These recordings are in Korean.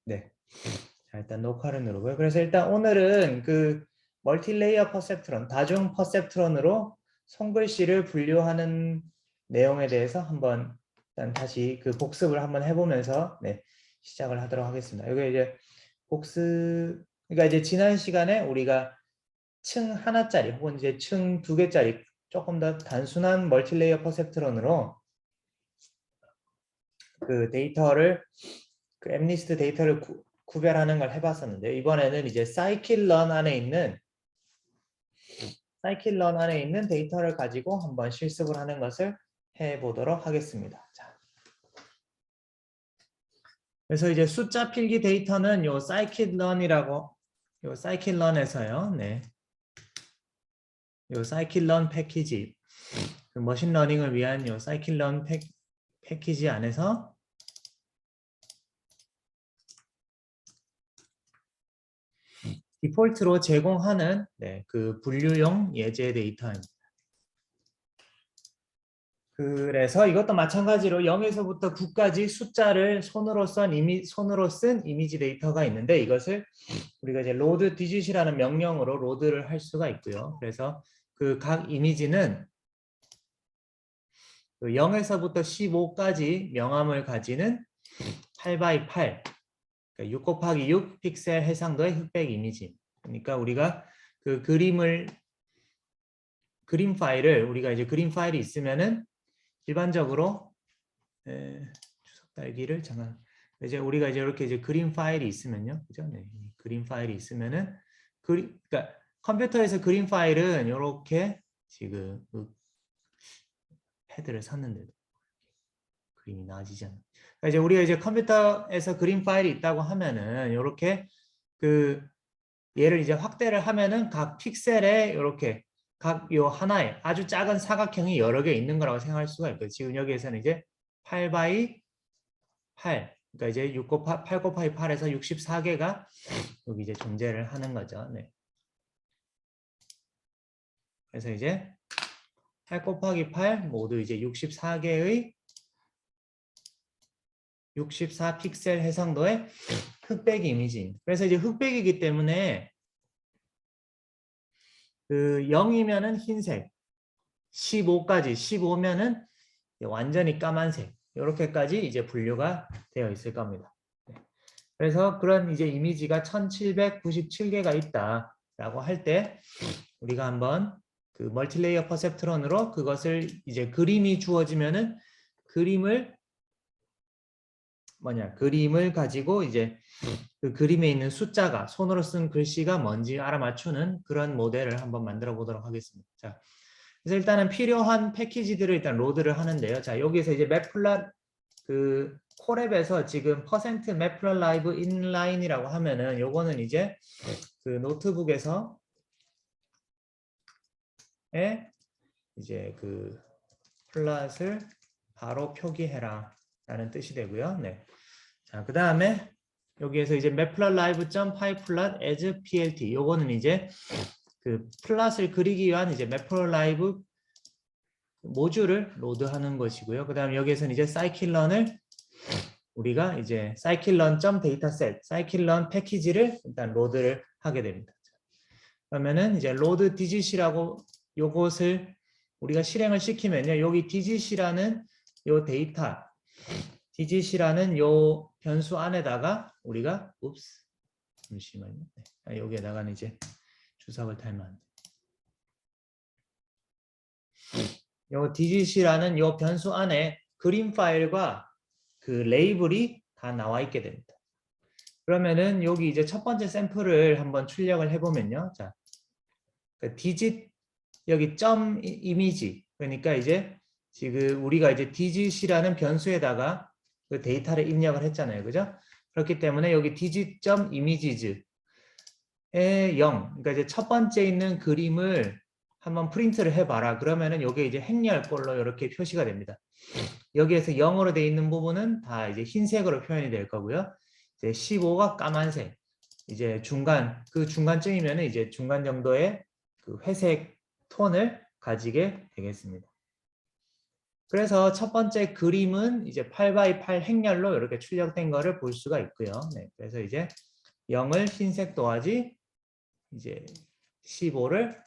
네. 자, 일단 녹화를 누르고요. 그래서 일단 오늘은 그 멀티레이어 퍼셉트론, 다중 퍼셉트론으로 손글씨를 분류하는 내용에 대해서 한번 일단 다시 그 복습을 한번 해보면서 네, 시작을 하도록 하겠습니다. 여기 이제 복습, 그러니까 이제 지난 시간에 우리가 층 하나짜리 혹은 이제 층 두 개짜리 조금 더 단순한 멀티레이어 퍼셉트론으로 그 데이터를 그 엠리스트 데이터를 구별하는 걸 해봤었는데 이번에는 이제 사이클런 안에 있는 데이터를 가지고 한번 실습을 하는 것을 해보도록 하겠습니다. 자, 그래서 이제 숫자 필기 데이터는 요 사이클런에서요. 네. 요 사이클런 패키지, 그 머신러닝을 위한 요 사이클런 패키지 안에서 디폴트로 제공하는 네, 그 분류용 예제 데이터입니다. 그래서 이것도 마찬가지로 0에서부터 9까지 숫자를 손으로 쓴 이미지 데이터가 있는데 이것을 우리가 이제 로드 디짓이라는 명령으로 로드를 할 수가 있고요. 그래서 그 각 이미지는 0에서부터 15까지 명암을 가지는 8x8, 그러니까 6 곱하기 6 픽셀 해상도의 흑백 이미지. 그러니까 우리가 그 그림 파일을 우리가 이제 그림 파일이 있으면은 일반적으로 주석 달기를 잠깐 이제 우리가 이제 이렇게 이제 그림 파일이 있으면요, 그죠? 네, 그림 파일이 있으면은 그러니까 컴퓨터에서 그림 파일은 이렇게 지금 패드를 샀는데도 그림이 나아지잖아. 그러니까 이제 우리가 이제 컴퓨터에서 그림 파일이 있다고 하면은 이렇게 그 얘를 이제 확대를 하면은 각 픽셀에 이렇게 각 요 하나에 아주 작은 사각형이 여러 개 있는 거라고 생각할 수가 있거든요. 지금 여기에서는 이제 8x8, 그러니까 이제 8 곱하기 8에서 64개가 여기 이제 존재를 하는 거죠. 네. 그래서 이제 8 곱하기 8 모두 이제 64개의 64 픽셀 해상도의 흑백 이미지입니다. 그래서 이제 흑백이기 때문에 그 0이면은 흰색, 15까지 15면은 완전히 까만색 이렇게까지 이제 분류가 되어 있을 겁니다. 그래서 그런 이제 이미지가 1797개가 있다라고 할 때 우리가 한번 그 멀티레이어 퍼셉트론으로 그것을 이제 그림이 주어지면은 그림을 가지고 이제 그 그림에 있는 숫자가 손으로 쓴 글씨가 뭔지 알아맞추는 그런 모델을 한번 만들어 보도록 하겠습니다. 자, 그래서 일단은 필요한 패키지들을 일단 로드를 하는데요. 자, 여기서 이제 맵플랫 그 콜앱에서 지금 %매플라이브 인라인이라고 하면은 요거는 이제 그 노트북에서 이제 그 플랫을 바로 표기해라 라는 뜻이 되고요. 네. 자, 그 다음에 여기에서 이제 matplotlib.pyplot as plt 요거는 이제 그 플랫을 그리기 위한 이제 matplotlib 모듈을 로드하는 것이고요. 그 다음에 여기에서는 이제 scikit-learn을 우리가 이제 scikit-learn.dataset, scikit-learn 패키지를 일단 로드를 하게 됩니다. 그러면은 이제 load digit이라고 요것을 우리가 실행을 시키면요. 여기 digit이라는 요 데이터, digit이라는 요 변수 안에다가 우리가 잠시만요. 네. 여기에다가는 이제 주석을 달면 안 돼. 요 digit이라는 요 변수 안에 그림 파일과 그 레이블이 다 나와 있게 됩니다. 그러면은 여기 이제 첫 번째 샘플을 한번 출력을 해보면요. 자, 그 digit 여기 점 이미지 그러니까 이제 지금 우리가 이제 digit이라는 변수에다가 그 데이터를 입력을 했잖아요, 그죠? 그렇기 때문에 여기 digit.images의 0, 그러니까 이제 첫 번째 있는 그림을 한번 프린트를 해봐라. 그러면은 여기 이제 행렬꼴로 이렇게 표시가 됩니다. 여기에서 0으로 되어 있는 부분은 다 이제 흰색으로 표현이 될 거고요. 이제 15가 까만색. 이제 그 중간쯤이면은 이제 중간 정도의 그 회색 톤을 가지게 되겠습니다. 그래서 첫 번째 그림은 이제 8x8 행렬로 이렇게 출력된 거를 볼 수가 있고요. 네, 그래서 이제 0을 흰색 도화지, 이제 15를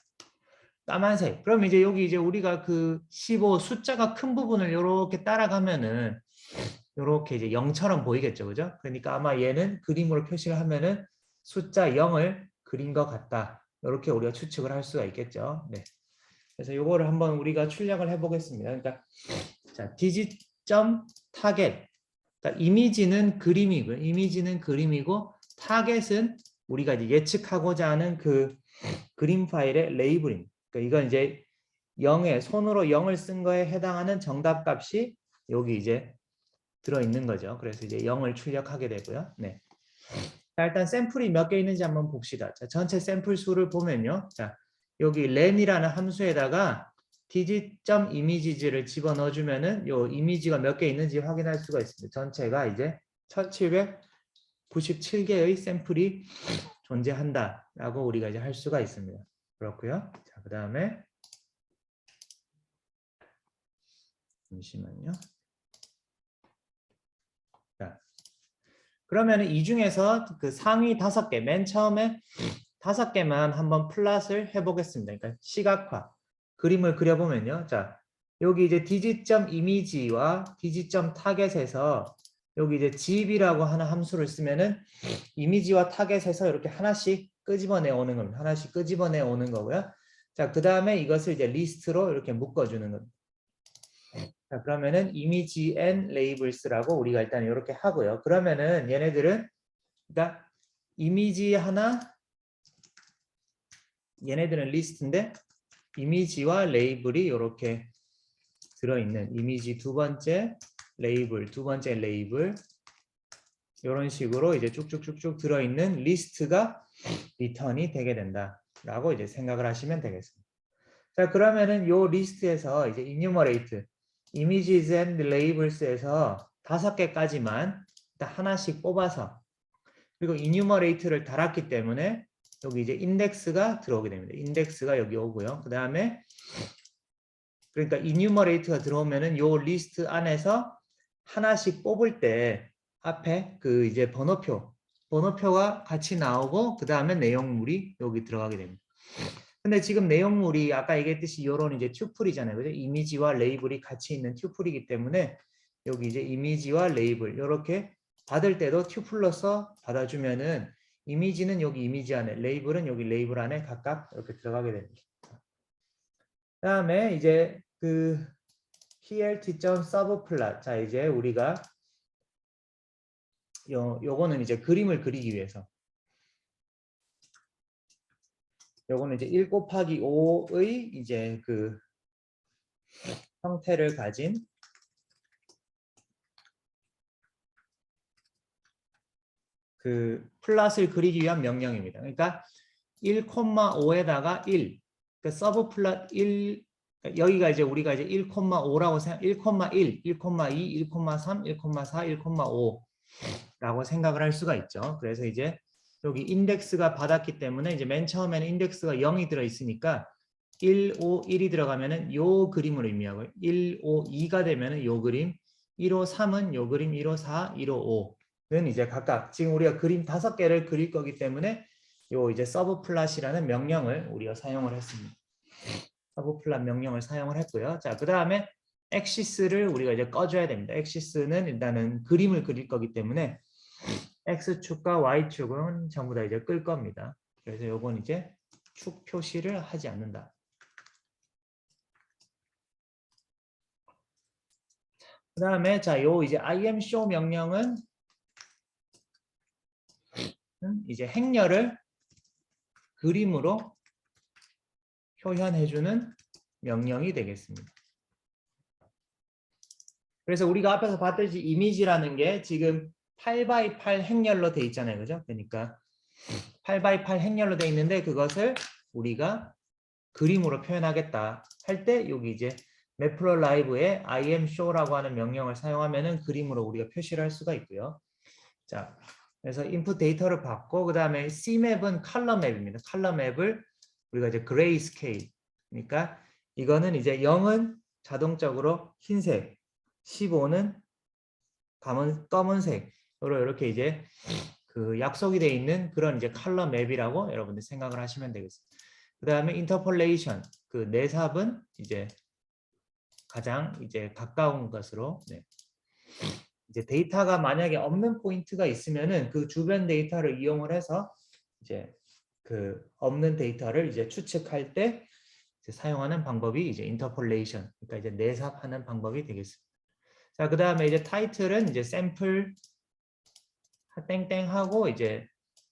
까만색. 그럼 이제 여기 이제 우리가 그 15 숫자가 큰 부분을 이렇게 따라가면은 이렇게 이제 0처럼 보이겠죠, 그죠? 그러니까 아마 얘는 그림으로 표시를 하면은 숫자 0을 그린 것 같다. 이렇게 우리가 추측을 할 수가 있겠죠. 네. 그래서 이거를 한번 우리가 출력을 해보겠습니다. 그러니까 자, 디지점 타겟. 그러니까 이미지는 그림이고요. 이미지는 그림이고 타겟은 우리가 이제 예측하고자 하는 그 그림 파일의 레이블입니다. 그러니까 이건 이제 0에 손으로 0을 쓴 거에 해당하는 정답 값이 여기 이제 들어 있는 거죠. 그래서 이제 0을 출력하게 되고요. 네. 자, 일단 샘플이 몇 개 있는지 한번 봅시다. 자, 전체 샘플 수를 보면요. 자, 여기 len이라는 함수에다가 digit.images를 집어넣어 주면은 요 이미지가 몇 개 있는지 확인할 수가 있습니다. 전체가 이제 1797개의 샘플이 존재한다라고 우리가 이제 할 수가 있습니다. 그렇고요. 자, 그다음에 잠시만요. 자, 그러면 이 중에서 그 상위 5개, 맨 처음에 5개만 한번 플롯을 해보겠습니다. 그러니까 시각화, 그림을 그려보면요. 자, 여기 이제 디지점 이미지와 디지점 타겟에서 여기 이제 집이라고 하는 함수를 쓰면은 이미지와 타겟에서 이렇게 하나씩 끄집어내 오는 겁니다. 하나씩 끄집어내 오는 거고요. 자, 그 다음에 이것을 이제 리스트로 이렇게 묶어주는 겁니다. 자, 그러면은 이미지 and labels라고 우리가 일단 이렇게 하고요. 그러면은 얘네들은 그러니까 이미지 하나, 얘네들은 리스트인데 이미지와 레이블이 이렇게 들어있는 이미지 두 번째 레이블, 두 번째 레이블 이런 식으로 이제 쭉쭉쭉쭉 들어있는 리스트가 리턴이 되게 된다라고 이제 생각을 하시면 되겠습니다. 자, 그러면은 요 리스트에서 이제 enumerate, images and labels에서 5개까지만 일단 하나씩 뽑아서 그리고 enumerate를 달았기 때문에 여기 이제 인덱스가 들어오게 됩니다. 인덱스가 여기 오고요. 그 다음에 그러니까 enumerate가 들어오면은 요 리스트 안에서 하나씩 뽑을 때 앞에 그 이제 번호표가 같이 나오고 그 다음에 내용물이 여기 들어가게 됩니다. 근데 지금 내용물이 아까 얘기했듯이 요런 이제 튜플이잖아요. 그죠? 이미지와 레이블이 같이 있는 튜플이기 때문에 여기 이제 이미지와 레이블 이렇게 받을 때도 튜플로서 받아주면은 이미지는 여기 이미지 안에, 레이블은 여기 레이블 안에 각각 이렇게 들어가게 됩니다. 그 다음에 이제 그 plt.subplot. 자, 이제 우리가 요거는 이제 그림을 그리기 위해서 요거는 이제 1 곱하기 5의 이제 그 형태를 가진 그 플롯을 그리기 위한 명령입니다. 그러니까 1,5에다가 1, 그 서브 플롯 1, 여기가 이제 우리가 이제 1,5라고 생각, 1,1, 1,2, 1,3, 1,4, 1,5라고 생각을 할 수가 있죠. 그래서 이제 여기 인덱스가 받았기 때문에 이제 맨 처음에는 인덱스가 0이 들어 있으니까 1, 5, 1이 들어가면은 요 그림을 의미하고요. 1, 5, 2가 되면은 요 그림, 1, 5, 3은 요 그림, 1, 5, 4, 1, 5, 5는 이제 각각 지금 우리가 그림 5개를 그릴 거기 때문에 요 이제 서브 플롯이라는 명령을 우리가 사용을 했습니다. 서브 플롯 명령을 사용을 했고요. 자, 그다음에 엑시스를 우리가 이제 꺼줘야 됩니다. 엑시스는 일단은 그림을 그릴 거기 때문에 X축과 Y축은 전부 다 이제 끌 겁니다. 그래서 요건 이제 축 표시를 하지 않는다. 그 다음에 자, 요 이제 imshow 명령은 이제 행렬을 그림으로 표현해주는 명령이 되겠습니다. 그래서 우리가 앞에서 봤듯이 이미지라는 게 지금 8x8 행렬로 돼 있잖아요. 그죠? 그러니까 8x8 행렬로 돼 있는데 그것을 우리가 그림으로 표현하겠다 할 때 여기 이제 매플러라이브에 imshow라고 하는 명령을 사용하면은 그림으로 우리가 표시를 할 수가 있고요. 자, 그래서 인풋 데이터를 받고 그 다음에 cmap은 컬러 맵입니다. 컬러 맵을 우리가 이제 그레이스케일, 그러니까 이거는 이제 0은 자동적으로 흰색, 15는 검은색으로 이렇게 이제 그 약속이 되어 있는 그런 이제 컬러 맵이라고 여러분들 생각을 하시면 되겠습니다. 그 다음에 인터폴레이션, 그 내삽은 이제 가장 이제 가까운 것으로, 네. 이제 데이터가 만약에 없는 포인트가 있으면은 그 주변 데이터를 이용을 해서 이제 그 없는 데이터를 이제 추측할 때 이제 사용하는 방법이 이제 인터폴레이션, 그러니까 이제 내삽하는 방법이 되겠습니다. 자, 그 다음에 이제 타이틀은 이제 샘플 땡땡 하고 이제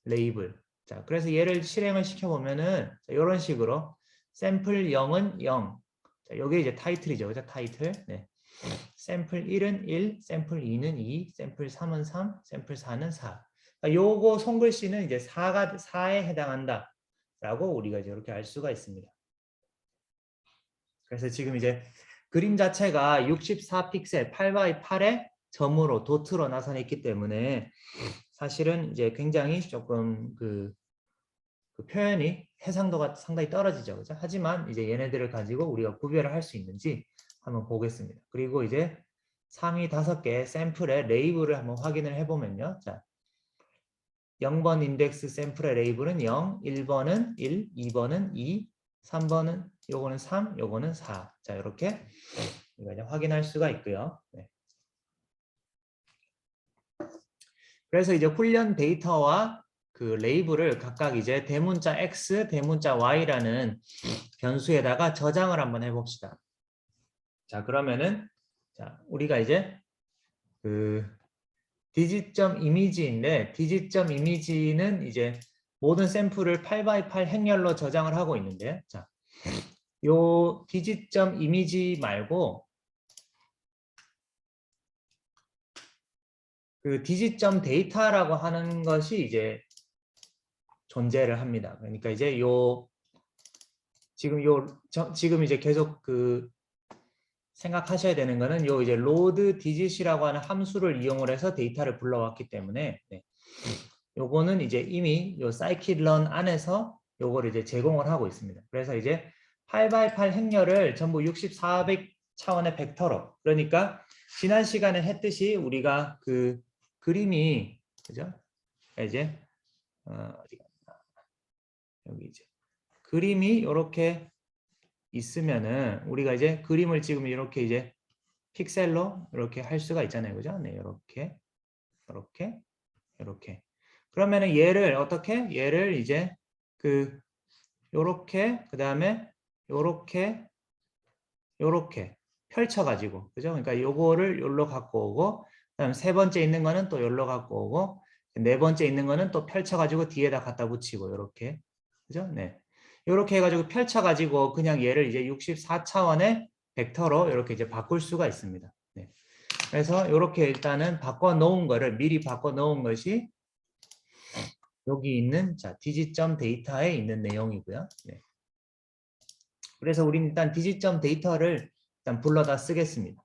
레이블. 자, 그래서 얘를 실행을 시켜보면은 이런 식으로 샘플 0은 0. 자, 요게 이제 타이틀이죠. 그죠? 타이틀. 네. 샘플 1은 1, 샘플 2는 2, 샘플 3은 3, 샘플 4는 4. 그러니까 요거 손글씨는 이제 4에 해당한다. 라고 우리가 이제 이렇게 알 수가 있습니다. 그래서 지금 이제 그림 자체가 64 픽셀 8x8의 점으로 도트로 나타내 있기 때문에 사실은 이제 굉장히 조금 그 표현이 해상도가 상당히 떨어지죠. 그죠? 하지만 이제 얘네들을 가지고 우리가 구별을 할 수 있는지 한번 보겠습니다. 그리고 이제 상위 5개의 샘플의 레이블을 한번 확인을 해보면요. 자, 0번 인덱스 샘플의 레이블은 0, 1번은 1, 2번은 2, 3번은 요거는 3, 요거는 4. 자, 이렇게 우리가 이제 확인할 수가 있고요. 네. 그래서 이제 훈련 데이터와 그 레이블을 각각 이제 대문자 X, 대문자 Y라는 변수에다가 저장을 한번 해봅시다. 자, 그러면은 자, 우리가 이제 그 디짓점 이미지인데 디짓점 이미지는 이제 모든 샘플을 8x8 행렬로 저장을 하고 있는데 자, 요 디짓점 이미지 말고 그 디짓점 데이터라고 하는 것이 이제 존재를 합니다. 그러니까 이제 지금 이제 계속 그 생각하셔야 되는 거는 요 이제 load digit이라고 하는 함수를 이용을 해서 데이터를 불러왔기 때문에 네. 요거는 이제 이미 요 scikit-learn 안에서 요거를 이제 제공을 하고 있습니다. 그래서 이제 8x8 행렬을 전부 6400 차원의 벡터로, 그러니까 지난 시간에 했듯이 우리가 그 그림이 그죠? 이제 어디가 여기 이제 그림이 이렇게 있으면은 우리가 이제 그림을 지금 이렇게 이제 픽셀로 이렇게 할 수가 있잖아요. 그죠? 네, 이렇게. 그러면은 얘를 어떻게? 얘를 이제 그 요렇게 그다음에 요렇게 펼쳐 가지고 그죠? 그러니까 요거를 요로 갖고 오고 그다음 세 번째 있는 거는 또 요로 갖고 오고 네 번째 있는 거는 또 펼쳐 가지고 뒤에다 갖다 붙이고 요렇게. 그죠? 네. 요렇게 해 가지고 펼쳐 가지고 그냥 얘를 이제 64차원의 벡터로 이렇게 이제 바꿀 수가 있습니다. 네. 그래서 이렇게 일단은 바꿔 놓은 거를 미리 바꿔 놓은 것이 여기 있는 자 디지점 데이터에 있는 내용이고요. 네. 그래서 우리는 일단 디지점 데이터를 일단 불러다 쓰겠습니다.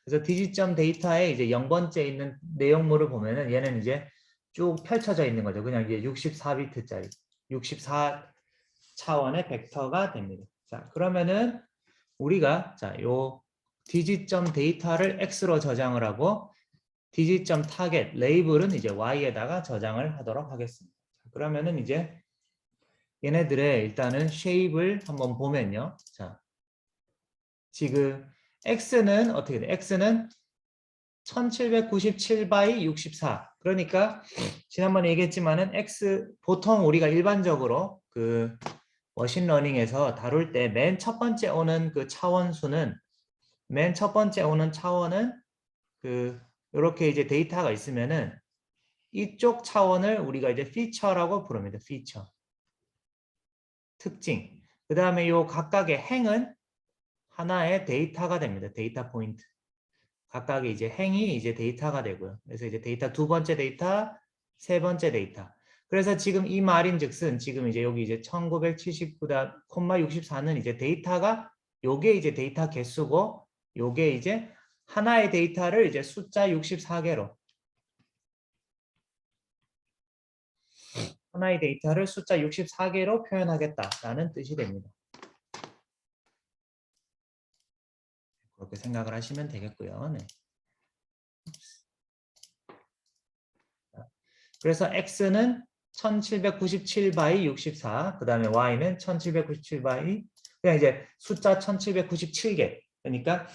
그래서 디지점 데이터에 이제 0번째 있는 내용물을 보면은 얘는 이제 쭉 펼쳐져 있는 거죠. 그냥 이제 64비트짜리 64차원의 벡터가 됩니다. 자, 그러면은 우리가 요 디지점 데이터를 X로 저장을 하고 디지점 타겟 레이블은 이제 Y에다가 저장을 하도록 하겠습니다. 그러면은 이제 얘네들의 일단은 쉐입을 한번 보면요. 자, 지금 X는 어떻게 돼? X는 1797바이 64. 그러니까 지난번에 얘기했지만은 X 보통 우리가 일반적으로 그 머신러닝에서 다룰 때 맨 첫 번째 오는 그 차원수는 맨 첫 번째 오는 차원은 그 이렇게 이제 데이터가 있으면은 이쪽 차원을 우리가 이제 피처라고 부릅니다. 피처. 특징. 그 다음에 요 각각의 행은 하나의 데이터가 됩니다. 데이터 포인트. 각각의 이제 행이 이제 데이터가 되고요. 그래서 이제 데이터 두 번째 데이터, 세 번째 데이터. 그래서 지금 이 말인즉슨 지금 이제 여기 이제 1979.64는 이제 데이터가 요게 이제 데이터 개수고 요게 이제 하나의 데이터를 이제 숫자 64개로 하나의 데이터를 숫자 64개로 표현하겠다라는 뜻이 됩니다. 그렇게 생각을 하시면 되겠고요. 네. 그래서 x는 1797 바이 64, 그 다음에 y는 1797 바이, 그냥 이제 숫자 1797개. 그러니까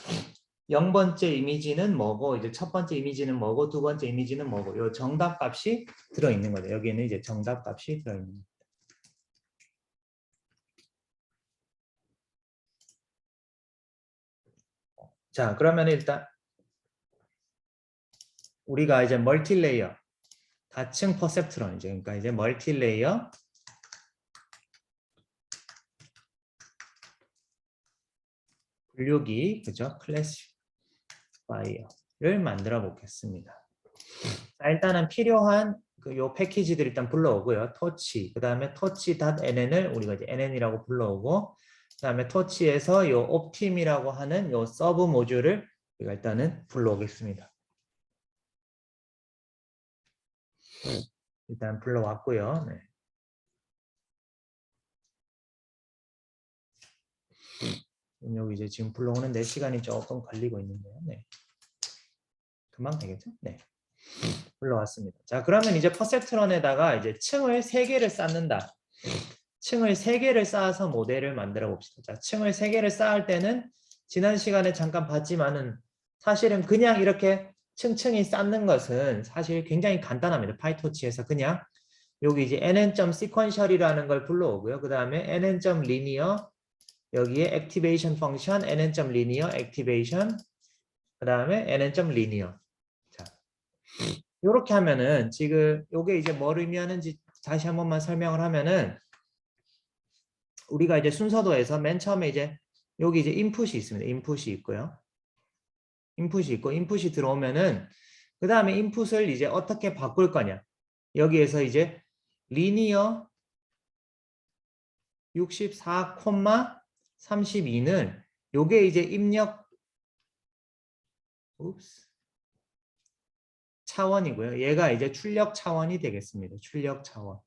0번째 이미지는 뭐고, 이제 첫 번째 이미지는 뭐고, 두 번째 이미지는 뭐고, 요 정답 값이 들어있는 거죠. 여기에는 이제 정답 값이 들어있는 거죠. 자, 그러면 일단 우리가 이제 멀티레이어, 다층 퍼셉트론이죠. 그러니까 이제 멀티레이어 분류기, 그죠? 클래시파이어를 만들어 보겠습니다. 자, 일단은 필요한 요 패키지들 일단 불러오고요. 터치, 그 다음에 touch.nn을 우리가 이제 nn이라고 불러오고, 그 다음에 터치에서 요 optim이라고 하는 요 서브 모듈을 우리가 일단은 불러오겠습니다. 일단 불러왔고요. 네. 여기 이제 지금 불러오는데 시간이 조금 걸리고 있는데요. 네. 금방 되겠죠? 네. 불러왔습니다. 자, 그러면 이제 퍼셉트런에다가 이제 층을 3개를 쌓는다. 층을 3개를 쌓아서 모델을 만들어 봅시다. 자, 층을 3개를 쌓을 때는 지난 시간에 잠깐 봤지만은 사실은 그냥 이렇게 층층이 쌓는 것은 사실 굉장히 간단합니다. 파이토치에서 그냥 여기 이제 nn.sequential이라는 걸 불러오고요. 그 다음에 nn.linear 여기에 activation function nn.linear activation 그 다음에 nn.linear 자, 이렇게 하면은 지금 요게 이제 뭘 의미하는지 다시 한 번만 설명을 하면은 우리가 이제 순서도에서 맨 처음에 이제 여기 이제 인풋이 있습니다. 인풋이 있고요. 인풋이 있고 인풋이 들어오면은 그 다음에 인풋을 이제 어떻게 바꿀 거냐. 여기에서 이제 리니어 64,32는 요게 이제 입력 차원이고요. 얘가 이제 출력 차원이 되겠습니다. 출력 차원.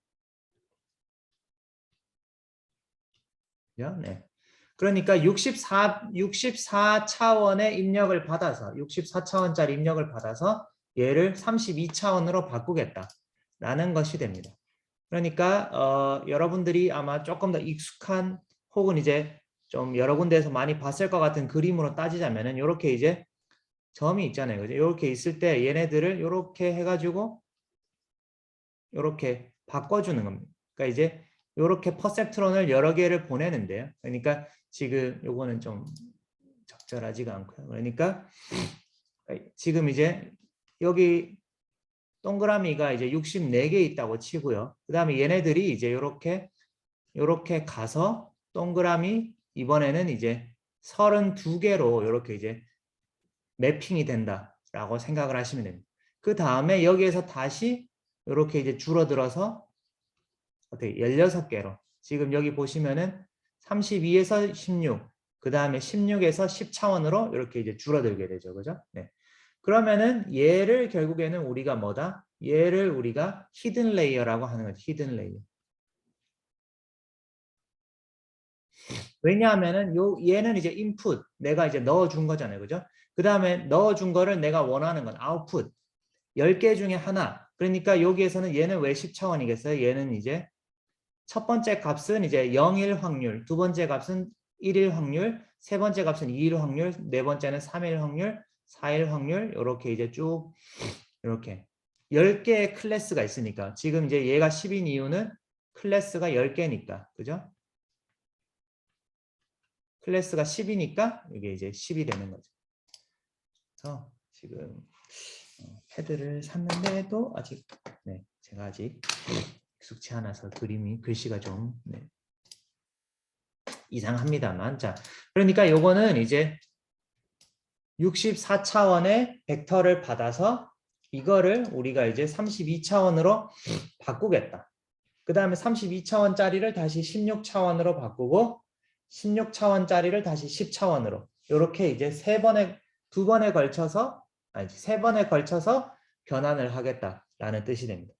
네. 그러니까 64 차원의 입력을 받아서 64차원짜리 입력을 받아서 얘를 32차원으로 바꾸겠다라는 것이 됩니다. 그러니까 여러분들이 아마 조금 더 익숙한 혹은 이제 좀 여러 군데에서 많이 봤을 것 같은 그림으로 따지자면은 이렇게 이제 점이 있잖아요. 그죠? 이렇게 있을 때 얘네들을 이렇게 해가지고 이렇게 바꿔주는 겁니다. 그러니까 이제 이렇게 퍼셉트론을 여러 개를 보내는데요. 그러니까 지금 요거는 좀 적절하지가 않고요. 그러니까 지금 이제 여기 동그라미가 이제 64개 있다고 치고요. 그 다음에 얘네들이 이제 이렇게 가서 동그라미 이번에는 이제 32개로 이렇게 이제 매핑이 된다라고 생각을 하시면 됩니다. 그 다음에 여기에서 다시 이렇게 이제 줄어들어서 어떻게 16개로 지금 여기 보시면은 32에서 16, 그 다음에 16에서 10차원으로 이렇게 이제 줄어들게 되죠. 그죠? 네. 그러면은 얘를 결국에는 우리가 뭐다? 얘를 우리가 히든 레이어라고 하는 거죠. 히든 레이어. 왜냐하면은 얘는 이제 인풋 내가 이제 넣어준 거잖아요. 그죠? 그 다음에 넣어준 거를 내가 원하는 건 아웃풋 10개 중에 하나. 그러니까 여기에서는 얘는 왜 10차원이겠어요? 얘는 이제 첫 번째 값은 이제 0일 확률, 두 번째 값은 1일 확률, 세 번째 값은 2일 확률, 네 번째는 3일 확률, 4일 확률 이렇게 이제 쭉 이렇게 10개의 클래스가 있으니까 지금 이제 얘가 10인 이유는 클래스가 10개니까 그죠? 클래스가 10이니까 이게 이제 10이 되는 거죠. 그래서 지금 패드를 샀는데도 아직 네, 제가 아직 익숙치 않아서 글씨가 좀 네, 이상합니다만 자 그러니까 요거는 이제 64차원의 벡터를 받아서 이거를 우리가 이제 32차원으로 바꾸겠다. 그 다음에 32차원짜리를 다시 16차원으로 바꾸고 16차원짜리를 다시 10차원으로 이렇게 이제 두 번에 걸쳐서 아니 세 번에 걸쳐서 변환을 하겠다라는 뜻이 됩니다.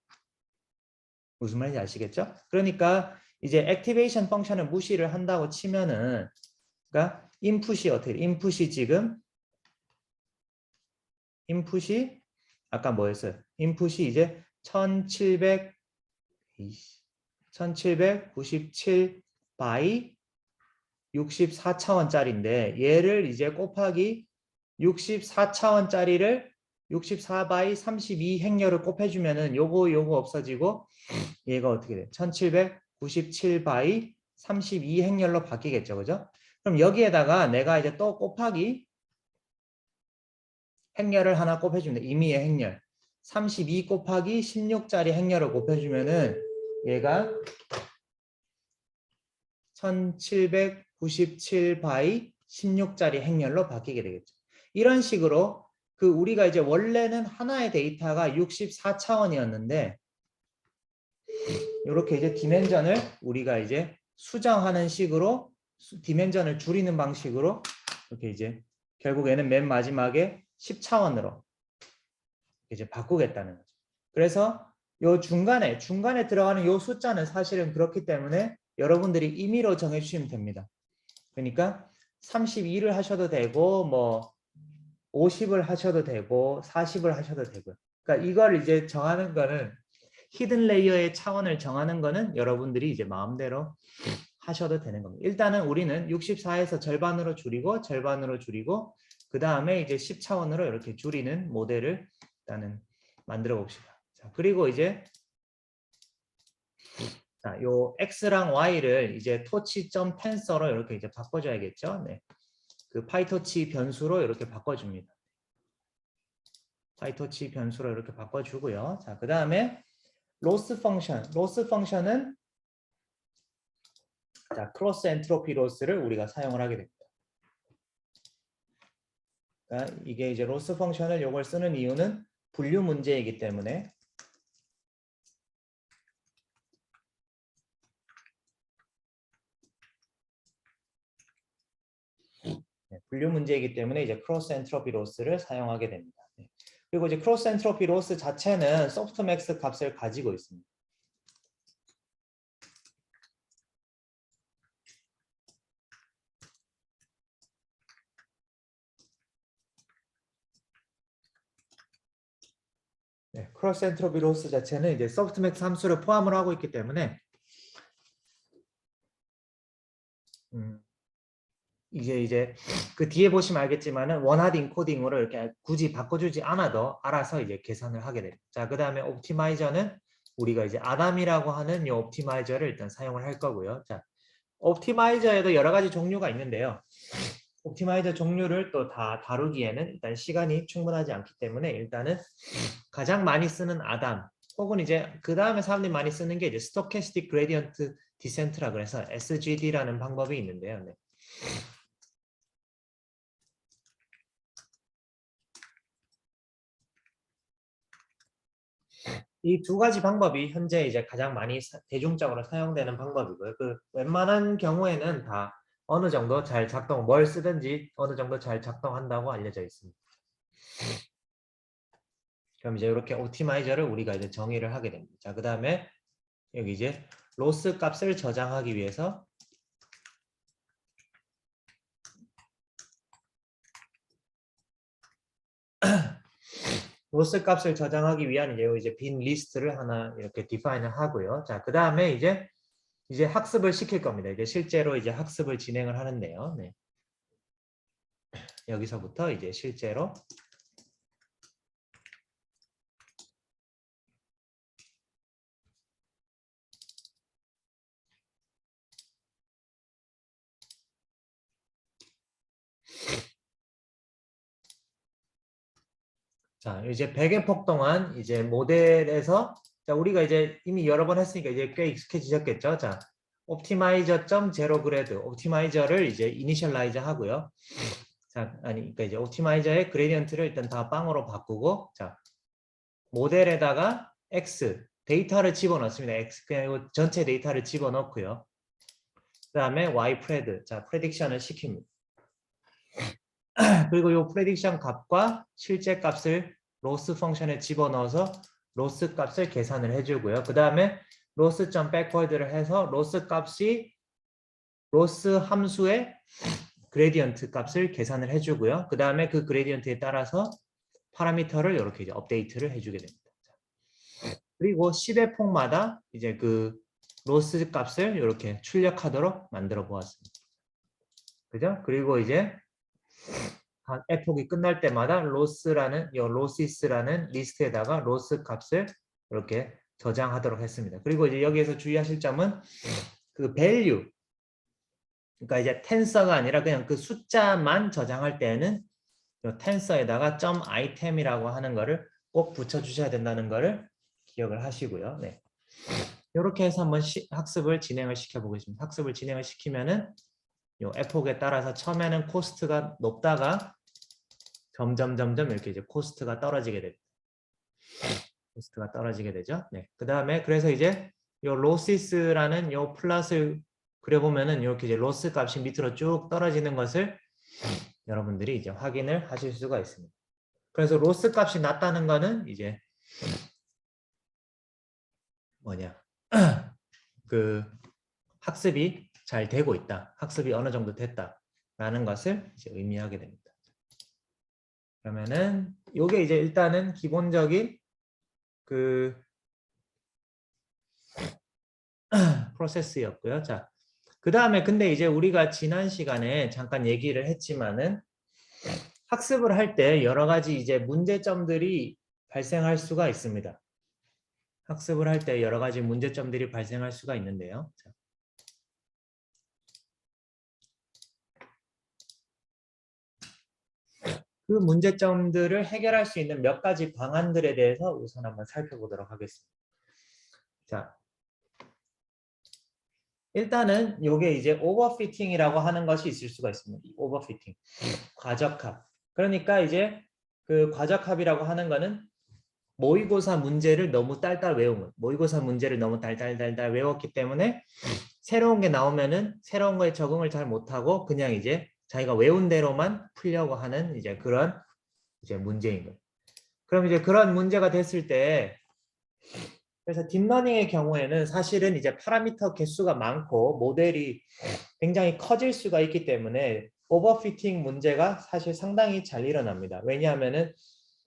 무슨 말인지 아시겠죠? 그러니까 이제 액티베이션 펑션을 무시를 한다고 치면은 그러니까 인풋이 어떻게 인풋이 지금 인풋이 아까 뭐였어요? 인풋이 이제 1797 바이 64차원짜리인데 얘를 이제 곱하기 64차원짜리를 64 바이 32 행렬을 곱해주면은 요거 없어지고 얘가 어떻게 돼? 1797 바이 32 행렬로 바뀌겠죠. 그죠? 그럼 여기에다가 내가 이제 또 곱하기 행렬을 하나 곱해주면 임의의 행렬 32 곱하기 16짜리 행렬을 곱해주면은 얘가 1797 바이 16짜리 행렬로 바뀌게 되겠죠. 이런 식으로 그 우리가 이제 원래는 하나의 데이터가 64차원이었는데 이렇게 이제 디멘전을 우리가 이제 수정하는 식으로 디멘전을 줄이는 방식으로 이렇게 이제 결국에는 맨 마지막에 10차원으로 이제 바꾸겠다는 거죠. 그래서 요 중간에 들어가는 요 숫자는 사실은 그렇기 때문에 여러분들이 임의로 정해주시면 됩니다. 그러니까 32를 하셔도 되고 뭐 50을 하셔도 되고 40을 하셔도 되고요. 그러니까 이걸 이제 정하는 거는 히든 레이어의 차원을 정하는 거는 여러분들이 이제 마음대로 하셔도 되는 겁니다. 일단은 우리는 64에서 절반으로 줄이고 그 다음에 이제 10차원으로 이렇게 줄이는 모델을 일단은 만들어 봅시다. 자, 그리고 이제 자, 요 x랑 y를 이제 토치.텐서로 이렇게 이제 바꿔줘야겠죠. 네. 그 파이토치 변수로 이렇게 바꿔줍니다. 파이토치 변수로 이렇게 바꿔주고요. 자, 그 다음에 로스 펑션은 자, 크로스 엔트로피 로스를 우리가 사용을 하게 됩니다. 그러니까 이게 이제 로스 펑션을 요걸 쓰는 이유는 분류 문제이기 때문에 분류 문제이기 때문에 이제 크로스 엔트로피 로스를 사용하게 됩니다. 그리고 이제 크로스 엔트로피 로스 자체는 소프트맥스 값을 가지고 있습니다. 네, 크로스 엔트로피 로스 자체는 이제 소프트맥스 함수를 포함을 하고 있기 때문에 이제 그 뒤에 보시면 알겠지만은 원하드 인코딩으로 이렇게 굳이 바꿔주지 않아도 알아서 이제 계산을 하게 됩니다. 자, 그 다음에 옵티마이저는 우리가 이제 아담이라고 하는 이 옵티마이저를 일단 사용을 할 거고요. 자, 옵티마이저에도 여러 가지 종류가 있는데요. 옵티마이저 종류를 또 다 다루기에는 일단 시간이 충분하지 않기 때문에 일단은 가장 많이 쓰는 아담 혹은 이제 그 다음에 사람들이 많이 쓰는 게 이제 스토캐스틱 그레디언트 디센트라 그래서 SGD라는 방법이 있는데요. 네. 이 두 가지 방법이 현재 이제 가장 많이 대중적으로 사용되는 방법이고요. 그 웬만한 경우에는 다 어느 정도 잘 뭘 쓰든지 어느 정도 잘 작동한다고 알려져 있습니다. 그럼 이제 이렇게 옵티마이저를 우리가 이제 정의를 하게 됩니다. 자, 그 다음에 여기 이제 로스 값을 저장하기 위해서 로스 값을 저장하기 위한 이제 빈 리스트를 하나 이렇게 디파인을 하고요. 자, 그 다음에 이제 학습을 시킬 겁니다. 이제 실제로 이제 학습을 진행을 하는데요. 네. 여기서부터 이제 실제로 자, 이제 100의 동안 이제 모델에서 자, 우리가 이제 이미 여러 번 했으니까 이제 꽤 익숙해지셨겠죠? 자, 옵티마이저.0 그레드 옵티마이저를 이제 이니셜라이즈 하고요. 자, 그러니까 이제 옵티마이저의 그레디언트를 일단 다 빵으로 바꾸고 자, 모델에다가 x 데이터를 집어넣습니다. x 그냥 전체 데이터를 집어넣고요. 그다음에 y 프레드 자, 프레딕션을 시킵니다. 그리고 이 프레딕션 값과 실제 값을 로스 펑션에 집어넣어서 로스 값을 계산을 해주고요. 그 다음에 로스.backward를 해서 로스 값이 로스 함수의 그레디언트 값을 계산을 해주고요. 그 다음에 그 그레디언트에 따라서 파라미터를 이렇게 이제 업데이트를 해주게 됩니다. 그리고 10의 폭마다 이제 그 로스 값을 이렇게 출력하도록 만들어 보았습니다. 그죠? 그리고 이제 한 에폭이 끝날 때마다 로시스라는 리스트에다가 로스 값을 이렇게 저장하도록 했습니다. 그리고 이제 여기에서 주의하실 점은 그 value, 그러니까 이제 텐서가 아니라 그냥 그 숫자만 저장할 때에는 이 텐서에다가 점 아이템이라고 하는 거를 꼭 붙여주셔야 된다는 거를 기억을 하시고요. 네. 이렇게 해서 한번 학습을 진행을 시켜보겠습니다. 학습을 진행을 시키면은 요 에폭에 따라서 처음에는 코스트가 높다가 점점 이렇게 이제 코스트가 떨어지게 됩니다. 코스트가 떨어지게 되죠. 네. 그 다음에 그래서 이제 요 로시스라는 요 플롯을 그려보면은 이렇게 이제 로스 값이 밑으로 쭉 떨어지는 것을 여러분들이 이제 확인을 하실 수가 있습니다. 그래서 로스 값이 낮다는 거는 이제 뭐냐 그 학습이 잘 되고 있다. 학습이 어느 정도 됐다라는 것을 이제 의미하게 됩니다. 그러면은 요게 이제 일단은 기본적인 그 프로세스였고요. 자, 그 다음에 근데 이제 우리가 지난 시간에 잠깐 얘기를 했지만은 학습을 할 때 여러 가지 이제 문제점들이 발생할 수가 있습니다. 학습을 할 때 여러 가지 문제점들이 발생할 수가 있는데요. 자. 그 문제점들을 해결할 수 있는 몇 가지 방안들에 대해서 우선 한번 살펴보도록 하겠습니다. 자, 일단은 요게 이제 오버피팅이라고 하는 것이 있을 수가 있습니다. 오버피팅, 과적합. 그러니까 이제 그 과적합이라고 하는 거는 모의고사 문제를 너무 딸딸 외운 거. 모의고사 문제를 너무 달달달달 외웠기 때문에 새로운 게 나오면은 새로운 거에 적응을 잘 못하고 그냥 이제 자기가 외운 대로만 풀려고 하는 이제 그런 이제 문제인 거예요. 그럼 이제 그런 문제가 됐을 때 그래서 딥러닝의 경우에는 사실은 이제 파라미터 개수가 많고 모델이 굉장히 커질 수가 있기 때문에 오버피팅 문제가 사실 상당히 잘 일어납니다. 왜냐하면은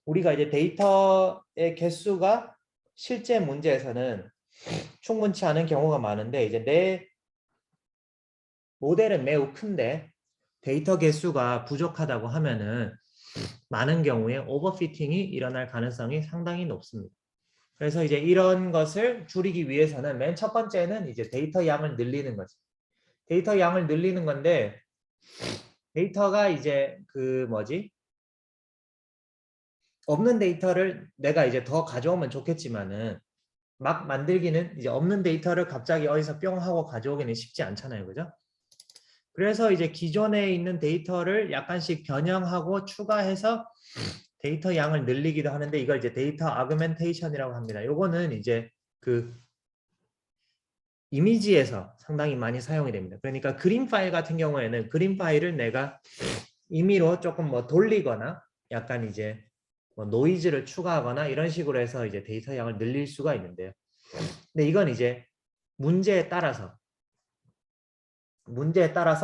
우리가 이제 데이터의 개수가 실제 문제에서는 충분치 않은 경우가 많은데 이제 내 모델은 매우 큰데 데이터 개수가 부족하다고 하면은 많은 경우에 오버피팅이 일어날 가능성이 상당히 높습니다. 그래서 이제 이런 것을 줄이기 위해서는 맨 첫 번째는 이제 데이터 양을 늘리는 거죠. 데이터 양을 늘리는 건데 데이터가 이제 그 뭐지? 없는 데이터를 내가 이제 더 가져오면 좋겠지만은 막 만들기는 이제 없는 데이터를 갑자기 어디서 뿅 하고 가져오기는 쉽지 않잖아요. 그죠? 그래서 이제 기존에 있는 데이터를 약간씩 변형하고 추가해서 데이터 양을 늘리기도 하는데 이걸 이제 데이터 아그멘테이션이라고 합니다. 요거는 이제 그 이미지에서 상당히 많이 사용이 됩니다. 그러니까 그림 파일 같은 경우에는 그림 파일을 내가 임의로 조금 뭐 돌리거나 약간 이제 뭐 노이즈를 추가하거나 이런 식으로 해서 이제 데이터 양을 늘릴 수가 있는데요. 근데 이건 이제 문제에 따라서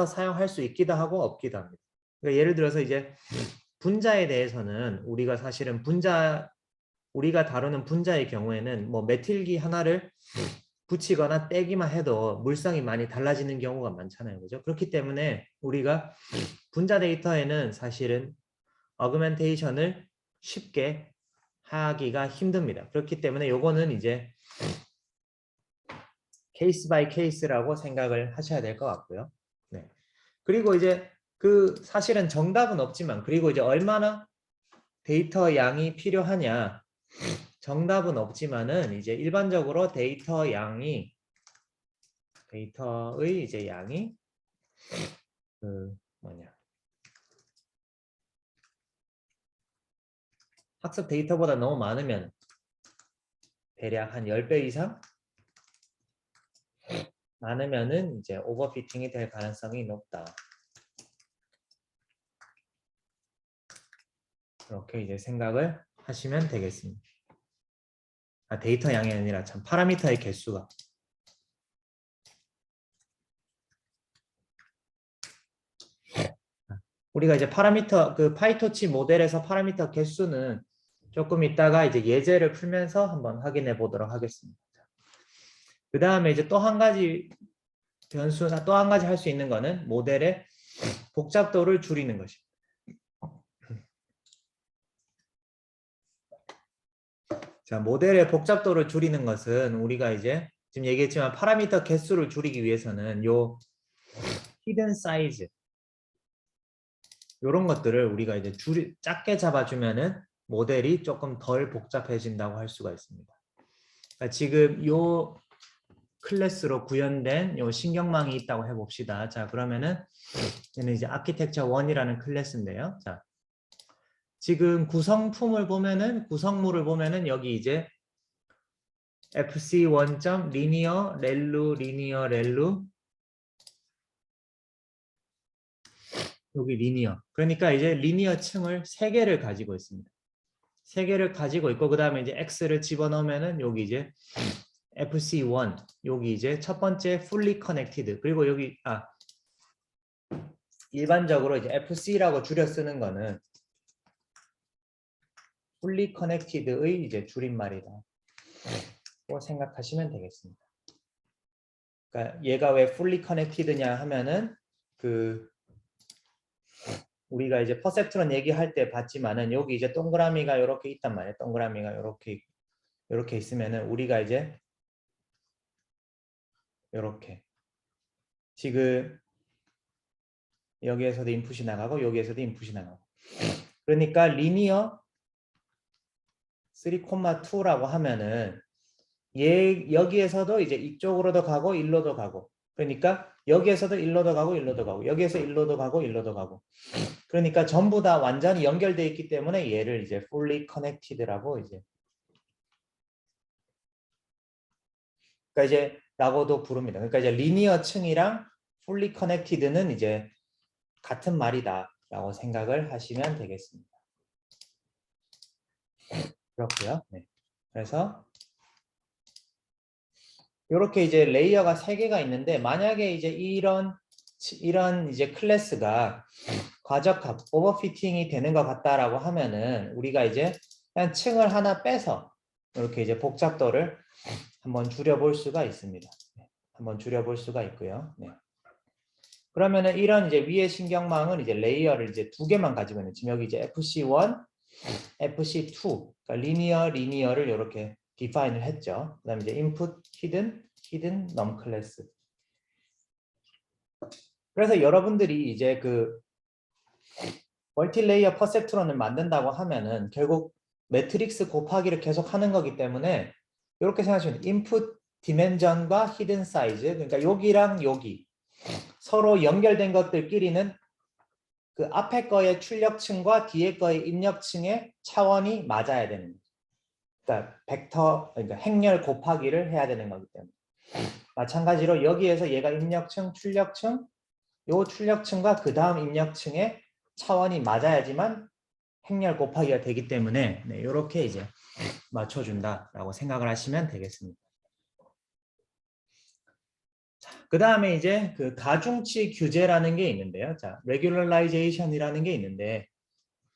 사용할 수 있기도 하고 없기도 합니다. 그러니까 예를 들어서 이제 분자에 대해서는 우리가 사실은 우리가 다루는 분자의 경우에는 뭐 메틸기 하나를 붙이거나 떼기만 해도 물성이 많이 달라지는 경우가 많잖아요. 그죠? 그렇기 때문에 우리가 분자 데이터에는 사실은 어그멘테이션을 쉽게 하기가 힘듭니다. 그렇기 때문에 요거는 이제 케이스 바이 케이스라고 생각을 하셔야 될 것 같고요. 네. 그리고 이제 그 사실은 정답은 없지만 그리고 이제 얼마나 데이터 양이 필요하냐 정답은 없지만은 이제 일반적으로 데이터의 이제 양이 그 뭐냐 학습 데이터보다 너무 많으면 대략 한 10배 이상 많으면은 이제 오버피팅이 될 가능성이 높다. 이렇게 이제 생각을 하시면 되겠습니다. 데이터 양이 아니라 참 파라미터의 개수가. 우리가 이제 파라미터 그 파이토치 모델에서 파라미터 개수는 조금 있다가 이제 예제를 풀면서 한번 확인해 보도록 하겠습니다. 그 다음에 이제 또 한 가지 변수나 또 한 가지 할 수 있는 거는 모델의 복잡도를 줄이는 것입니다. 자, 모델의 복잡도를 줄이는 것은 우리가 이제 지금 얘기했지만 파라미터 개수를 줄이기 위해서는 요 히든 사이즈 이런 것들을 우리가 이제 작게 잡아주면은 모델이 조금 덜 복잡해진다고 할 수가 있습니다. 그러니까 지금 요 클래스로 구현된 요 신경망이 있다고 해봅시다. 자, 그러면은 얘는 이제 아키텍처 1이라는 클래스인데요. 자, 지금 구성품을 보면은 구성물을 보면은 여기 이제 fc1. 리니어 렐루 리니어 렐루 여기 리니어. 그러니까 이제 리니어 층을 3개를 가지고 있습니다. 3개를 가지고 있고 그 다음에 이제 x를 집어넣으면은 여기 이제 fc1 여기 이제 첫 번째 fully connected 그리고 여기 일반적으로 이제 fc라고 줄여 쓰는 거는 fully connected의 이제 줄임말이다. 고 생각하시면 되겠습니다. 그러니까 얘가 왜 fully connected냐 하면은 그 우리가 이제 퍼셉트론 얘기할 때 봤지만은 여기 이제 동그라미가 이렇게 있단 말이에요. 동그라미가 이렇게 있으면은 우리가 이제 이렇게 지금 여기에서도 인풋이 나가고 여기에서도 인풋이 나가고 그러니까 리니어 3,2라고 하면은 여기에서도 이제 이쪽으로도 가고 일로도 가고 그러니까 여기에서도 일로도 가고 일로도 가고 여기에서 일로도 가고 일로도 가고 그러니까 전부 다 완전히 연결되어 있기 때문에 얘를 이제 fully connected라고 이제 그러니까 이제 라고도 부릅니다. 그러니까 이제 리니어 층이랑 fully connected는 이제 같은 말이다라고 생각을 하시면 되겠습니다. 그렇고요. 네. 그래서 이렇게 이제 레이어가 3개가 있는데 만약에 이제 이런 이제 클래스가 과적합 오버피팅이 되는 것 같다라고 하면은 우리가 이제 그냥 층을 하나 빼서 이렇게 이제 복잡도를 한번 줄여볼 수가 있습니다. 한번 줄여볼 수가 있고요. 네. 그러면은 이런 이제 위의 신경망은 이제 레이어를 이제 2개만 가지고 있는 지금 여기 이제 FC1, FC2, 그러니까 리니어를 이렇게 디파인을 했죠. 그다음에 이제 input, hidden, num 클래스. 그래서 여러분들이 이제 그 멀티레이어 퍼셉트론을 만든다고 하면은 결국 매트릭스 곱하기를 계속 하는 거기 때문에 이렇게 생각하시면 input 디멘전과 히든 사이즈 그러니까 여기랑 여기 서로 연결된 것들끼리는 그 앞에 거의 출력층과 뒤에 거의 입력층의 차원이 맞아야 되는 거죠. 그러니까 그러니까 행렬 곱하기를 해야 되는 거기 때문에 마찬가지로 여기에서 얘가 입력층, 출력층 요 출력층과 그 다음 입력층의 차원이 맞아야지만 행렬 곱하기가 되기 때문에 네, 이렇게 이제 맞춰준다라고 생각을 하시면 되겠습니다. 그 다음에 이제 그 가중치 규제라는 게 있는데요. 자, regularization이라는 게 있는데,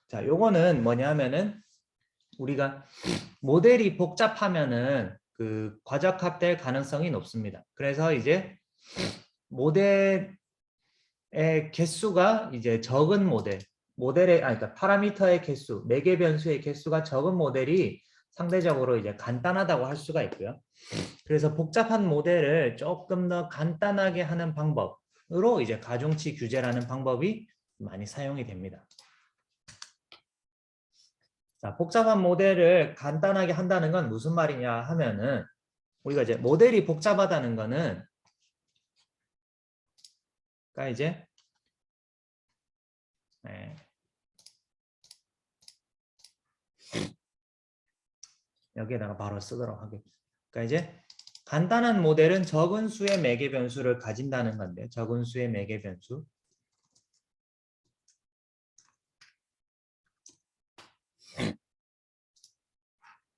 자, 요거는 뭐냐면은 우리가 모델이 복잡하면은 그 과적합될 가능성이 높습니다. 그래서 이제 모델의 개수가 이제 적은 그러니까 파라미터의 개수, 매개 변수의 개수가 적은 모델이 상대적으로 이제 간단하다고 할 수가 있고요. 그래서 복잡한 모델을 조금 더 간단하게 하는 방법으로 이제 가중치 규제라는 방법이 많이 사용이 됩니다. 자, 복잡한 모델을 간단하게 한다는 건 무슨 말이냐 하면은 우리가 이제 모델이 복잡하다는 거는 그러니까 이제 여기에다가 바로 쓰도록 하겠습니다. 그러니까 이제 간단한 모델은 적은 수의 매개 변수를 가진다는 건데 적은 수의 매개 변수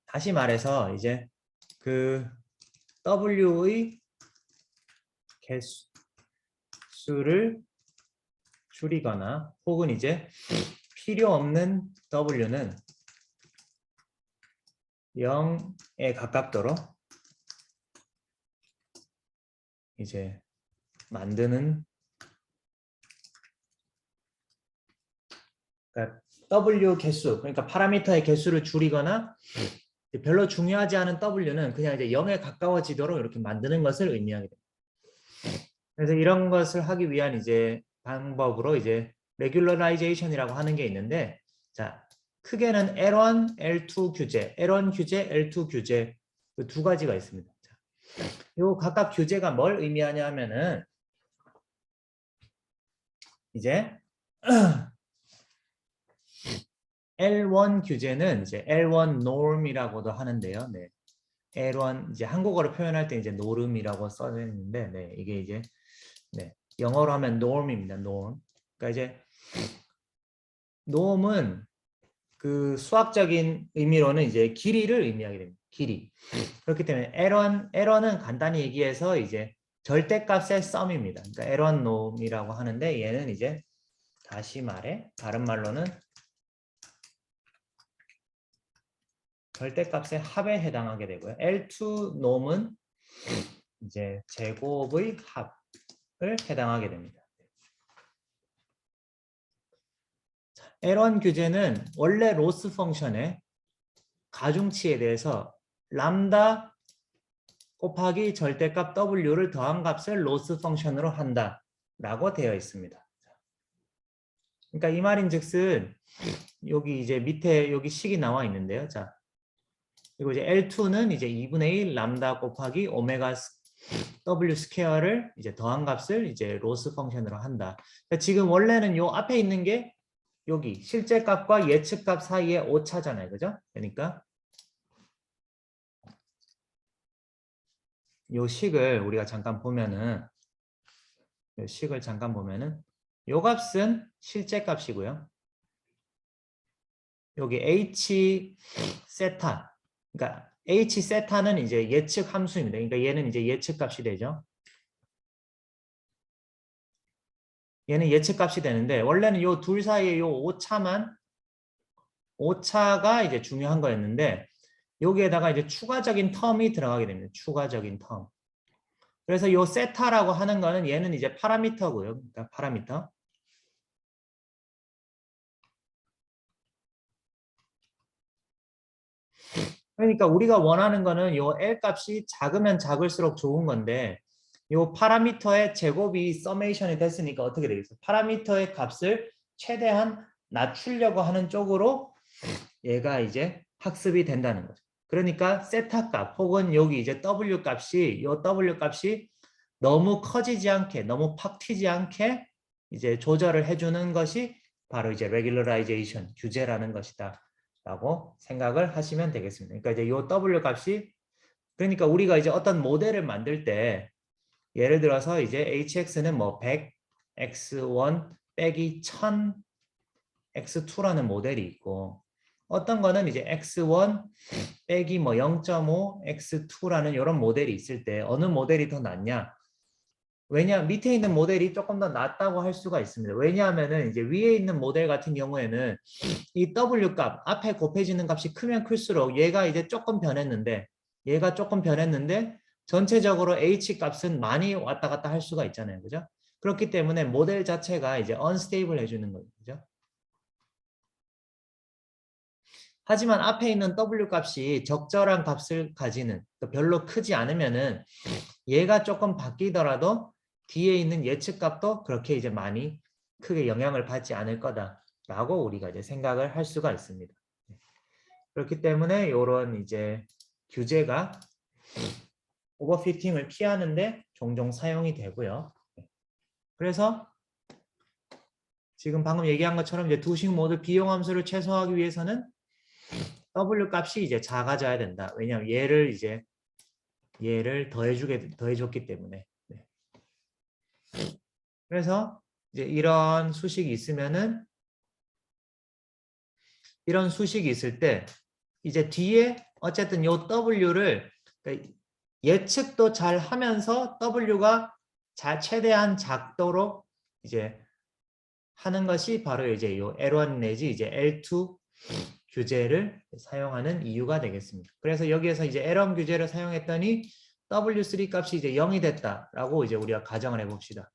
다시 말해서 이제 그 W의 개수를 줄이거나 혹은 이제 필요 없는 W는 0에 가깝도록 이제 만드는, 그러니까 W 개수, 그러니까 파라미터의 개수를 줄이거나 별로 중요하지 않은 W는 그냥 이제 0에 가까워지도록 이렇게 만드는 것을 의미하게 됩니다. 그래서 이런 것을 하기 위한 이제 방법으로 이제 regularization이라고 하는 게 있는데, 자, 크게는 L1, L2 규제, L1 규제, L2 규제 그 두 가지가 있습니다. 자, 요 각각 규제가 뭘 의미하냐 하면은 이제 L1 규제는 이제 L1 norm이라고도 하는데요. 네. L1 이제 한국어로 표현할 때 이제 노름이라고 써져 있는데, 네, 이게 이제 네, 영어로 하면 norm입니다. norm. 그러니까 이제 norm은 그 수학적인 의미로는 이제 길이를 의미하게 됩니다. 길이. 그렇기 때문에 L1은 간단히 얘기해서 이제 절대값의 썸입니다. 그러니까 L1 norm이라고 하는데, 얘는 이제 다시 말해 다른 말로는 절대값의 합에 해당하게 되고요. L2 norm은 이제 제곱의 합을 해당하게 됩니다. L1 규제는 원래 로스 펑션의 가중치에 대해서 람다 곱하기 절대값 W를 더한 값을 로스 펑션으로 한다라고 되어 있습니다. 그러니까 이 말인즉슨 여기 이제 밑에 여기 식이 나와 있는데요. 자, 그리고 이제 L2는 이제 2분의 1 람다 곱하기 오메가 W 스퀘어를 이제 더한 값을 이제 로스 펑션으로 한다. 그러니까 지금 원래는 요 앞에 있는 게 여기 실제 값과 예측 값 사이에 오차잖아요. 그죠? 그러니까 요 식을 우리가 잠깐 보면은, 요 식을 잠깐 보면은 요 값은 실제 값이고요. 여기 H 세타, 그러니까 H 세타는 이제 예측 함수입니다. 그러니까 얘는 이제 예측 값이 되죠. 얘는 예측 값이 되는데, 원래는 요 둘 사이에 요 오차가 이제 중요한 거였는데, 여기에다가 이제 추가적인 텀이 들어가게 됩니다. 추가적인 텀. 그래서 요 세타라고 하는 거는 얘는 이제 파라미터고요. 그러니까 파라미터. 그러니까 우리가 원하는 거는 요 L 값이 작으면 작을수록 좋은 건데, 요 파라미터의 제곱이 서메이션이 됐으니까 어떻게 되겠어요? 파라미터의 값을 최대한 낮추려고 하는 쪽으로 얘가 이제 학습이 된다는 거죠. 그러니까 세타 값 혹은 여기 이제 W 값이, 요 W 값이 너무 커지지 않게, 너무 팍 튀지 않게 이제 조절을 해주는 것이 바로 이제 regularization, 규제라는 것이다 라고 생각을 하시면 되겠습니다. 그러니까 이제 요 W 값이, 그러니까 우리가 이제 어떤 모델을 만들 때 예를 들어서 이제 hx는 뭐 100, x1 빼기 1000, x2라는 모델이 있고, 어떤 거는 이제 x1 빼기 뭐 0.5, x2라는 이런 모델이 있을 때 어느 모델이 더 낫냐? 왜냐, 밑에 있는 모델이 조금 더 낫다고 할 수가 있습니다. 왜냐하면은 이제 위에 있는 모델 같은 경우에는 이 W 값, 앞에 곱해지는 값이 크면 클수록 얘가 이제 조금 변했는데, 전체적으로 H 값은 많이 왔다 갔다 할 수가 있잖아요. 그죠? 그렇기 때문에 모델 자체가 이제 unstable 해주는 거죠. 그죠? 하지만 앞에 있는 W 값이 적절한 값을 가지는, 별로 크지 않으면은 얘가 조금 바뀌더라도 뒤에 있는 예측 값도 그렇게 이제 많이 크게 영향을 받지 않을 거다라고 우리가 이제 생각을 할 수가 있습니다. 그렇기 때문에 이런 이제 규제가 오버피팅을 피하는데 종종 사용이 되고요. 그래서 지금 방금 얘기한 것처럼 이제 두 식 모두 비용 함수를 최소화하기 위해서는 W 값이 이제 작아져야 된다. 왜냐하면 얘를 더해줬기 때문에. 네. 그래서 이제 이런 수식이 있을 때 이제 뒤에 어쨌든 요 W를 그러니까 예측도 잘 하면서 W가 최대한 작도록 이제 하는 것이 바로 이제 요 L1 내지 이제 L2 규제를 사용하는 이유가 되겠습니다. 그래서 여기에서 이제 L1 규제를 사용했더니 W3 값이 이제 0이 됐다라고 이제 우리가 가정을 해봅시다.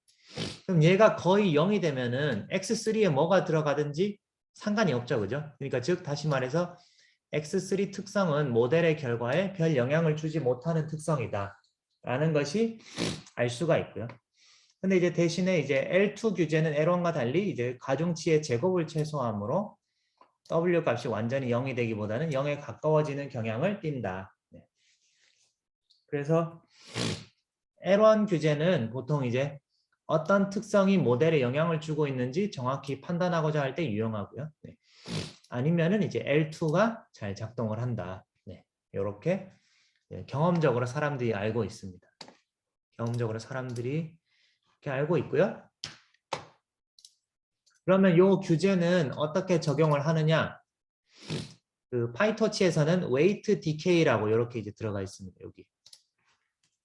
그럼 얘가 거의 0이 되면은 X3에 뭐가 들어가든지 상관이 없죠, 그죠? 그러니까 즉 다시 말해서 X3 특성은 모델의 결과에 별 영향을 주지 못하는 특성이다 라는 것이 알 수가 있고요. 근데 이제 대신에 이제 L2 규제는 L1과 달리 이제 가중치의 제곱을 최소화하므로 W 값이 완전히 0이 되기보다는 0에 가까워지는 경향을 띈다. 네. 그래서 L1 규제는 보통 이제 어떤 특성이 모델에 영향을 주고 있는지 정확히 판단하고자 할 때 유용하고요. 네. 아니면은 이제 L2가 잘 작동을 한다. 네. 이렇게 경험적으로 사람들이 알고 있습니다. 경험적으로 사람들이 이렇게 알고 있고요. 그러면 이 규제는 어떻게 적용을 하느냐? 그 파이토치에서는 weight decay라고 이렇게 이제 들어가 있습니다. 여기.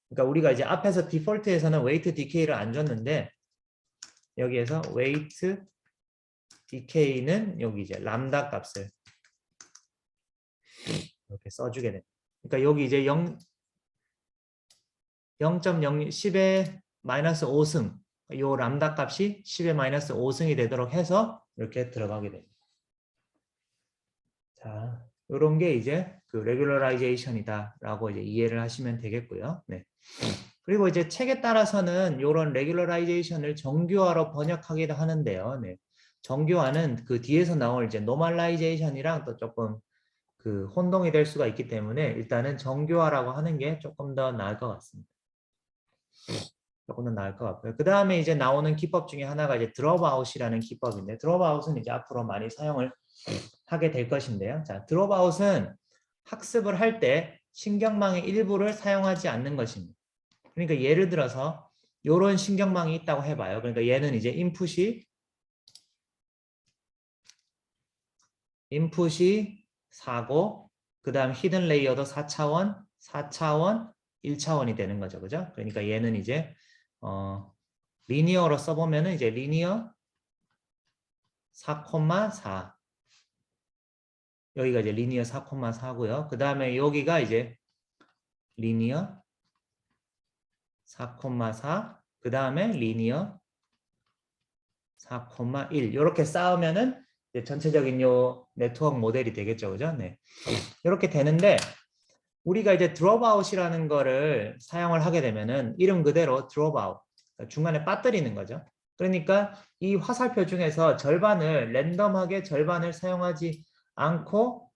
그러니까 우리가 이제 앞에서 디폴트에서는 weight decay를 안 줬는데 여기에서 weight decay는 여기 이제 람다 값을 이렇게 써주게 됩니다. 그러니까 여기 이제 0.0 10의 마이너스 5승 요 람다 값이 10의 마이너스 5승이 되도록 해서 이렇게 들어가게 됩니다. 자, 이런 게 이제 그 레귤러라이제이션이다라고 이제 이해를 하시면 되겠고요. 네. 그리고 이제 책에 따라서는 이런 레귤러라이제이션을 정규화로 번역하기도 하는데요. 네. 정규화는 그 뒤에서 나올 이제 노멀라이제이션이랑 또 조금 그 혼동이 될 수가 있기 때문에 일단은 정규화라고 하는 게 조금 더 나을 것 같습니다. 조금 더 나을 것 같고요. 그 다음에 이제 나오는 기법 중에 하나가 이제 드롭아웃이라는 기법인데, 드롭아웃은 이제 앞으로 많이 사용을 하게 될 것인데요. 자, 드롭아웃은 학습을 할 때 신경망의 일부를 사용하지 않는 것입니다. 그러니까 예를 들어서 이런 신경망이 있다고 해봐요. 그러니까 얘는 이제 인풋이 4고, 그 다음 히든 레이어도 4차원, 4차원, 1차원이 되는 거죠. 그죠? 그러니까 얘는 이제 리니어로 써보면은 이제 리니어 4,4 여기가 이제 리니어 4,4고요. 그 다음에 여기가 이제 리니어 4,4 그 다음에 리니어 4,1 이렇게 쌓으면은 이제 전체적인 요 네트워크 모델이 되겠죠. 그죠? 네. 이렇게 되는데 우리가 이제 드롭아웃이라는 거를 사용을 하게 되면은 이름 그대로 드롭아웃 중간에 빠뜨리는 거죠. 그러니까 이 화살표 중에서 절반을 랜덤하게 절반을 사용하지 않고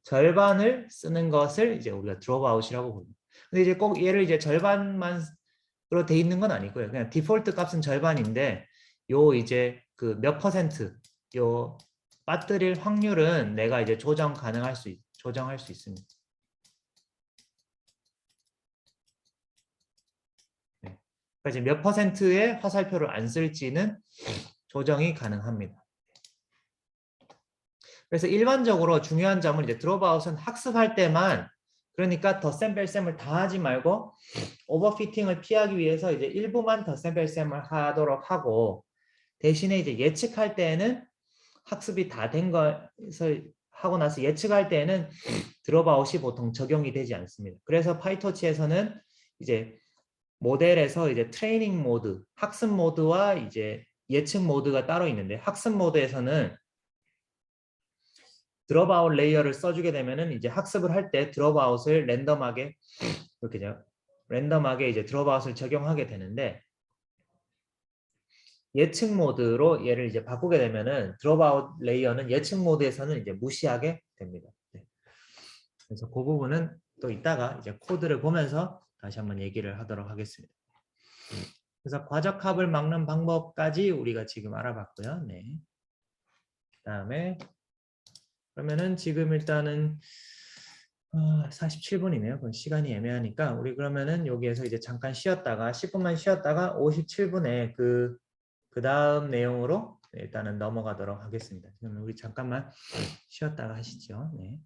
절반을 쓰는 것을 이제 우리가 드롭아웃이라고 부릅니다. 근데 이제 꼭 얘를 이제 절반만으로 돼 있는 건 아니고요. 그냥 디폴트 값은 절반인데 요 이제 그 몇 퍼센트 요 빠뜨릴 확률은 내가 이제 조정할 수 있습니다. 네. 그러니까 이제 몇 퍼센트의 화살표를 안 쓸지는 조정이 가능합니다. 그래서 일반적으로 중요한 점은 이제 드롭아웃은 학습할 때만 그러니까 덧셈 뺄셈을 다 하지 말고 오버피팅을 피하기 위해서 이제 일부만 덧셈 뺄셈을 하도록 하고 대신에 이제 예측할 때에는 학습이 다 된 것을 하고 나서 예측할 때에는 드롭아웃이 보통 적용이 되지 않습니다. 그래서 파이토치에서는 이제 모델에서 이제 트레이닝 모드, 학습 모드와 이제 예측 모드가 따로 있는데 학습 모드에서는 드롭아웃 레이어를 써주게 되면은 이제 학습을 할 때 드롭아웃을 랜덤하게 랜덤하게 이제 드롭아웃을 적용하게 되는데 예측 모드로 얘를 이제 바꾸게 되면은 드롭아웃 레이어는 예측 모드에서는 이제 무시하게 됩니다. 네. 그래서 그 부분은 또 이따가 이제 코드를 보면서 다시 한번 얘기를 하도록 하겠습니다. 그래서 과적합을 막는 방법까지 우리가 지금 알아봤고요. 네. 그다음에 그러면은 지금 일단은 47분이네요. 그럼 시간이 애매하니까 우리 그러면은 여기에서 이제 잠깐 쉬었다가 10분만 쉬었다가 57분에 그 다음 내용으로 일단은 넘어가도록 하겠습니다. 그러면 우리 잠깐만 쉬었다가 하시죠. 네.